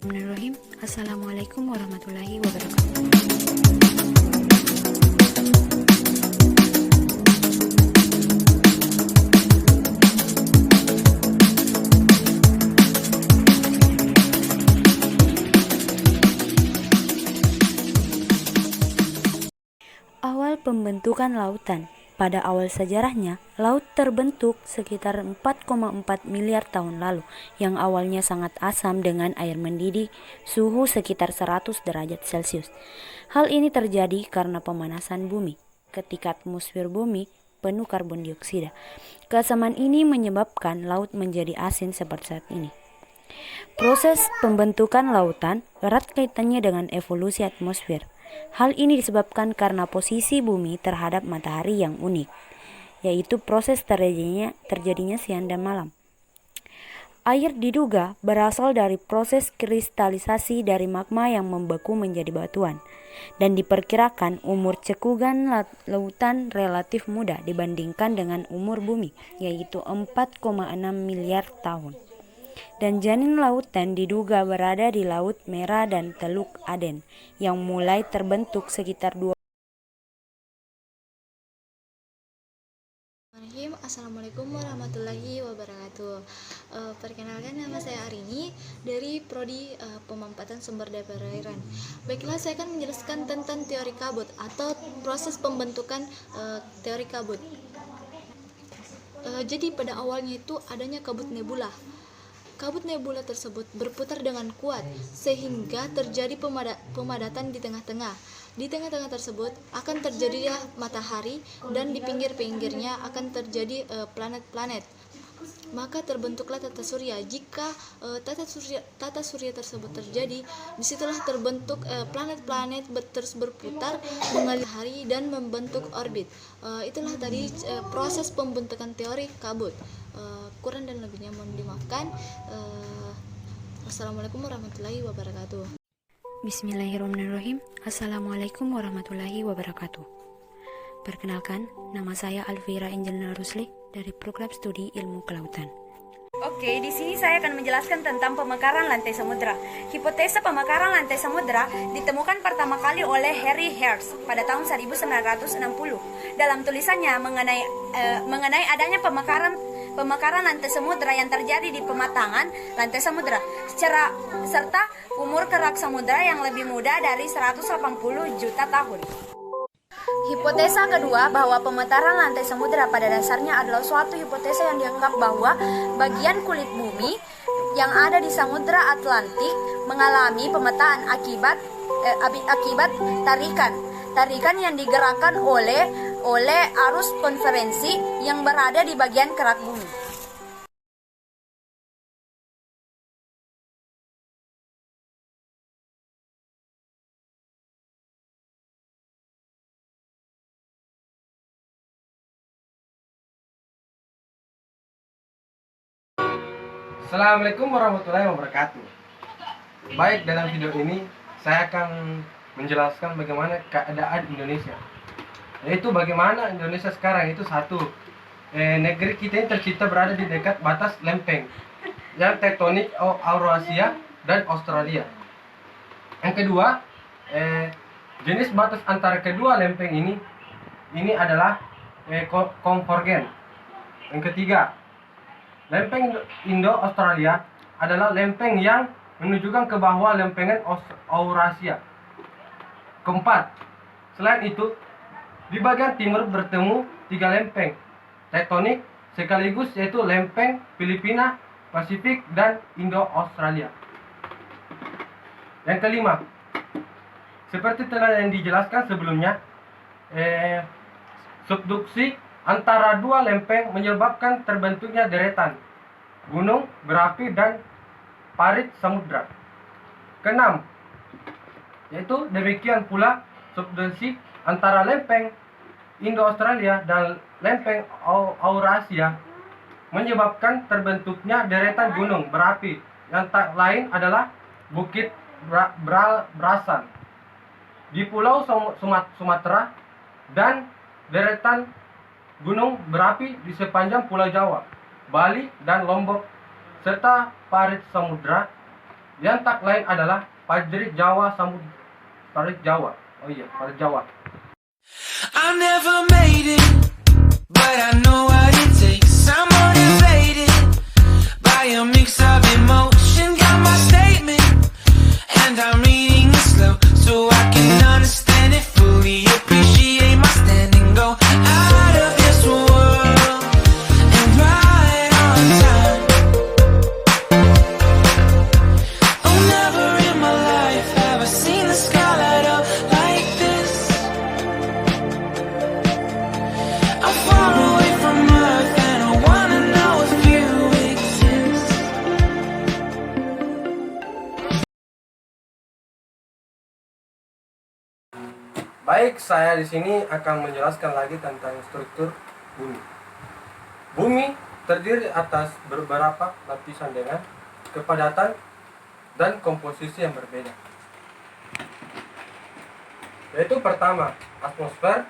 Bismillahirrahmanirrahim. Assalamualaikum warahmatullahi wabarakatuh. Awal pembentukan lautan. Pada awal sejarahnya, laut terbentuk sekitar 4,4 miliar tahun lalu, yang awalnya sangat asam dengan air mendidih suhu sekitar 100 derajat Celcius. Hal ini terjadi karena pemanasan bumi, ketika atmosfer bumi penuh karbon dioksida. Keasaman ini menyebabkan laut menjadi asin seperti saat ini. Proses pembentukan lautan erat kaitannya dengan evolusi atmosfer. Hal ini disebabkan karena posisi bumi terhadap matahari yang unik, yaitu proses terjadinya siang dan malam. Air diduga berasal dari proses kristalisasi dari magma yang membeku menjadi batuan, dan diperkirakan umur cekungan lautan relatif muda dibandingkan dengan umur bumi, yaitu 4,6 miliar tahun. Dan janin lautan diduga berada di Laut Merah dan Teluk Aden yang mulai terbentuk sekitar 2. Assalamualaikum warahmatullahi wabarakatuh. Perkenalkan, nama saya Arini dari Prodi Pemanfaatan Sumber Daya Perairan. Baiklah, saya akan menjelaskan tentang teori kabut atau proses pembentukan teori kabut. Jadi pada awalnya itu adanya kabut nebula. Kabut nebula tersebut berputar dengan kuat sehingga terjadi pemadatan di tengah-tengah. Di tengah-tengah tersebut akan terjadilah matahari, dan di pinggir-pinggirnya akan terjadi planet-planet. Maka terbentuklah tata surya. Jika tata surya tersebut terjadi, disitulah terbentuk planet-planet terus berputar mengalir hari dan membentuk orbit. Itulah tadi proses pembentukan teori kabut. Kurang dan lebihnya mohon dimaafkan. Wassalamualaikum warahmatullahi wabarakatuh. Bismillahirrahmanirrahim. Assalamualaikum warahmatullahi wabarakatuh. Perkenalkan, nama saya Alvira Angelina Rusli dari Program Studi Ilmu Kelautan. Oke, di sini saya akan menjelaskan tentang pemekaran lantai samudra. Hipotesa pemekaran lantai samudra ditemukan pertama kali oleh Harry Hertz pada tahun 1960 dalam tulisannya mengenai adanya pemekaran lantai samudra yang terjadi di pematangan lantai samudra serta umur kerak samudra yang lebih muda dari 180 juta tahun. Hipotesa kedua, bahwa pemetaran lantai samudra pada dasarnya adalah suatu hipotesa yang dianggap bahwa bagian kulit bumi yang ada di Samudra Atlantik mengalami pemetaan akibat tarikan yang digerakkan oleh arus konferensi yang berada di bagian kerak bumi. Assalamualaikum warahmatullahi wabarakatuh. Baik, dalam video ini saya akan menjelaskan bagaimana keadaan Indonesia. Yaitu bagaimana Indonesia sekarang itu satu, negeri kita ini tercipta berada di dekat batas lempeng yang tektonik Eurasia dan Australia. Yang kedua, jenis batas antara kedua lempeng ini adalah konvergen. Yang ketiga, lempeng Indo-Australia adalah lempeng yang menunjukkan ke bawah lempengan Eurasia. Keempat, selain itu, di bagian timur bertemu tiga lempeng tektonik sekaligus, yaitu lempeng Filipina, Pasifik, dan Indo-Australia. Yang kelima, seperti telah yang dijelaskan sebelumnya, subduksi antara dua lempeng menyebabkan terbentuknya deretan gunung berapi dan parit samudra. Keenam, yaitu demikian pula subduksi antara lempeng Indo-Australia dan lempeng Eurasia menyebabkan terbentuknya deretan gunung berapi yang tak lain adalah Bukit Brasan di Pulau Sumatera dan deretan gunung berapi di sepanjang Pulau Jawa, Bali, dan Lombok, serta parit samudra Yang tak lain adalah prajurit Jawa prajurit Jawa. Oh iya, prajurit Jawa. I never made it, but I know what it takes. I'm motivated by a mix of emotion. Got my statement, and I'm reading it slow so I can understand it fully. Appreciate my standing, go out of this world and right on time. Oh, never in my life have I seen the sky light up like this. I'm far away from Earth and I wanna know if you exist. Baik, saya di sini akan menjelaskan lagi tentang struktur bumi. Bumi terdiri atas beberapa lapisan dengan kepadatan dan komposisi yang berbeda. Yaitu pertama, atmosfer,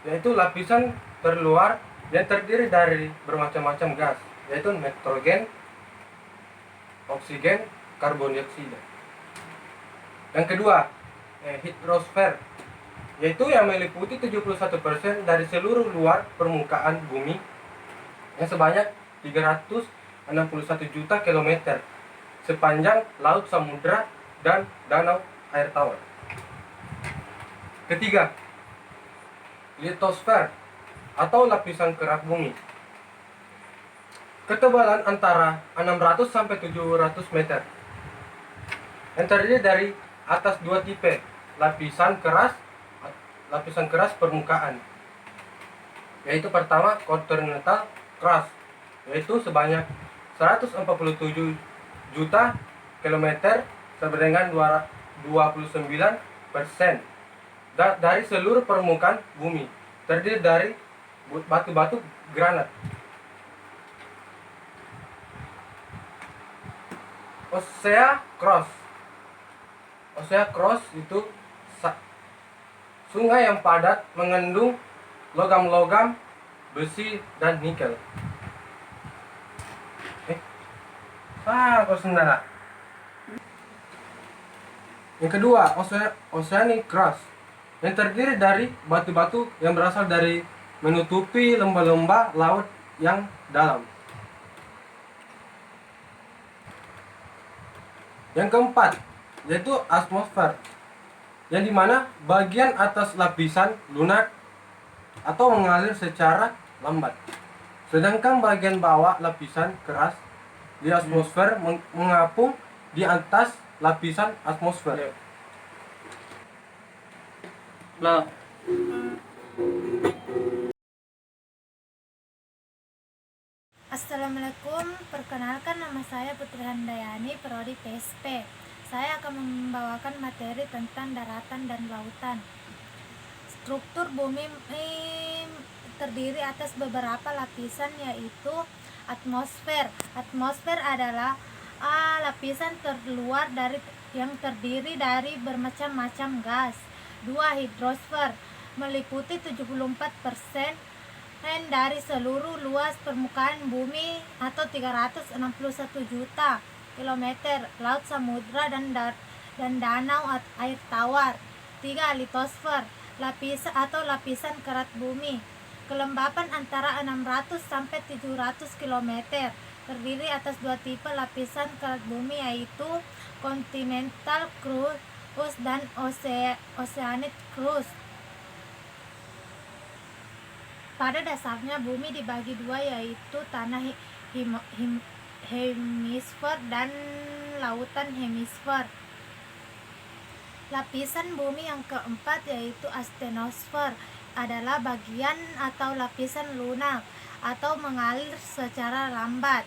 yaitu lapisan terluar yang terdiri dari bermacam-macam gas, yaitu nitrogen, oksigen, karbon dioksida. Yang kedua, hidrosfer, yaitu yang meliputi 71% dari seluruh luar permukaan bumi yang sebanyak 361 juta kilometer sepanjang laut, samudra, dan danau air tawar. Ketiga, litosfer atau lapisan kerak bumi. Ketebalan antara 600 sampai 700 meter. Yang terdiri dari atas dua tipe, lapisan keras permukaan. Yaitu pertama, kontinental crust, yaitu sebanyak 147 juta kilometer sama dengan 29% dari seluruh permukaan bumi, terdiri dari batu-batu granat. Ossea Cross itu sungai yang padat mengandung logam-logam, besi, dan nikel. Yang kedua, Oceanic Crust, yang terdiri dari batu-batu yang berasal dari menutupi lembah-lembah laut yang dalam. Yang keempat, yaitu atmosfer, yang dimana bagian atas lapisan lunak atau mengalir secara lambat, sedangkan bagian bawah lapisan keras di atmosfer mengapung di atas lapisan atmosfer. Nah, Assalamualaikum, perkenalkan nama saya Putri Handayani, Prodi PSP. Saya akan membawakan materi tentang daratan dan lautan. Struktur bumi terdiri atas beberapa lapisan, yaitu atmosfer. Atmosfer adalah lapisan terluar yang terdiri dari bermacam-macam gas. 2. Hidrosfer, meliputi 74% dari seluruh luas permukaan bumi atau 361 juta kilometer laut, samudra, dan danau air tawar. 3. Litosfer, lapisan kerat bumi, kelembapan antara 600 sampai 700 km, terdiri atas dua tipe lapisan kerat bumi, yaitu continental crust dan oceanic crust. Pada dasarnya bumi dibagi dua, yaitu tanah hemisfer dan lautan hemisfer. Lapisan bumi yang keempat, yaitu astenosfer, adalah bagian atau lapisan lunak atau mengalir secara lambat.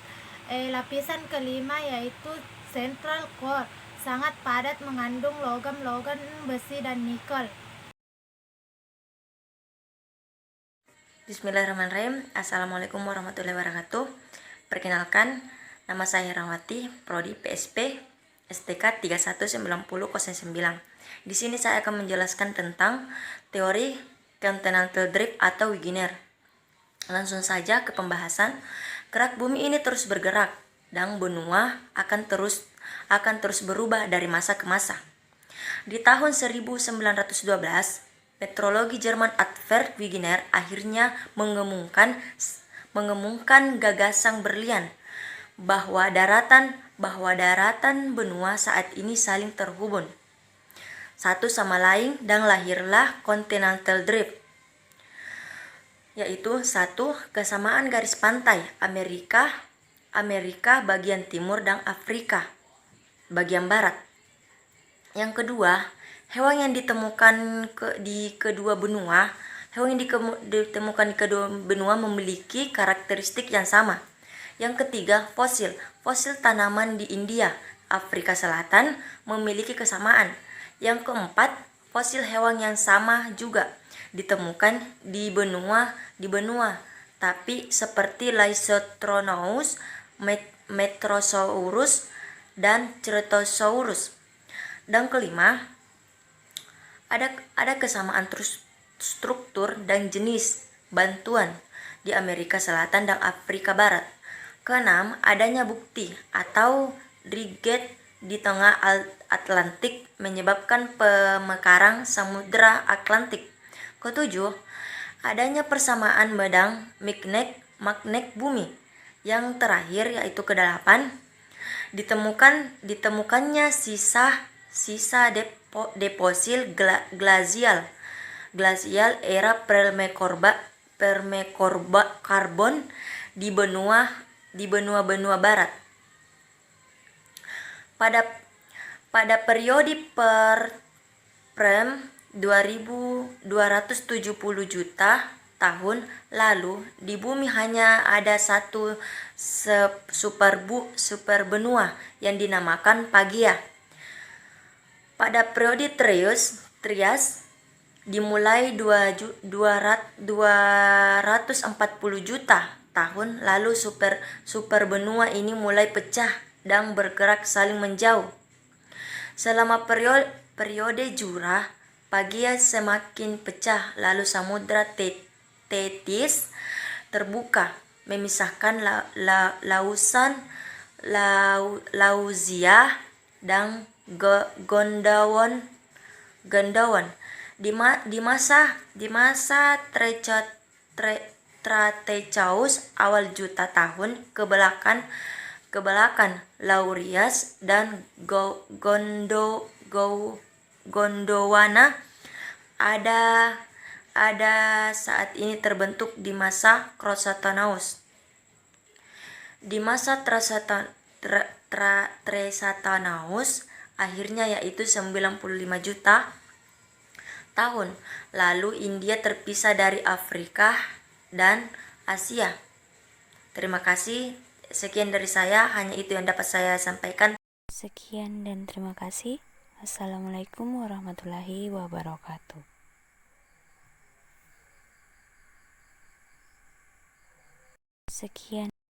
Lapisan kelima, yaitu central core, sangat padat mengandung logam-logam, besi, dan nikel. Bismillahirrahmanirrahim. Assalamualaikum warahmatullahi wabarakatuh. Perkenalkan, nama saya Rawati, Prodi PSP, STK 319009. Di sini saya akan menjelaskan tentang teori continental drift atau Wegener. Langsung saja ke pembahasan. Kerak bumi ini terus bergerak dan benua akan terus akan terus berubah dari masa ke masa. Di tahun 1912, meteorologi Jerman Advert Wegener akhirnya mengemungkan gagasan berlian bahwa daratan benua saat ini saling terhubung satu sama lain, dan lahirlah Continental Drift, yaitu satu, kesamaan garis pantai Amerika bagian timur dan Afrika bagian barat. Yang kedua, hewan yang ditemukan di kedua benua memiliki karakteristik yang sama. Yang ketiga, fosil tanaman di India, Afrika Selatan memiliki kesamaan. Yang keempat, fosil hewan yang sama juga ditemukan di benua, tapi seperti Lysotronous, Metrosaurus, dan Ceratosaurus. Dan kelima, ada kesamaan struktur dan jenis bantuan di Amerika Selatan dan Afrika Barat. Keenam, adanya bukti atau drigate di tengah Atlantik menyebabkan pemekaran Samudra Atlantik. Ketujuh, adanya persamaan medan magnet bumi. Yang terakhir yaitu kedelapan, ditemukannya sisa deposit glasial era Permekarbon di benua barat. Pada periode Prem 2270 juta tahun lalu, di bumi hanya ada satu superbenua yang dinamakan Pangea. Pada periode Trias dimulai 240 juta tahun lalu, superbenua ini mulai pecah dan bergerak saling menjauh. Selama periode Jura, Pangea semakin pecah, lalu Samudra Tethys terbuka memisahkan Lauzia dan Gondwana. Di masa Cretaceous awal juta tahun ke belakang, Laurias dan Gondwana ada saat ini terbentuk di masa Cretaceous. Di masa Cretaceous akhirnya, yaitu 95 juta tahun lalu, India terpisah dari Afrika dan Asia. Terima kasih. Sekian dari saya, hanya itu yang dapat saya sampaikan. Sekian dan terima kasih. Assalamualaikum warahmatullahi wabarakatuh. Sekian.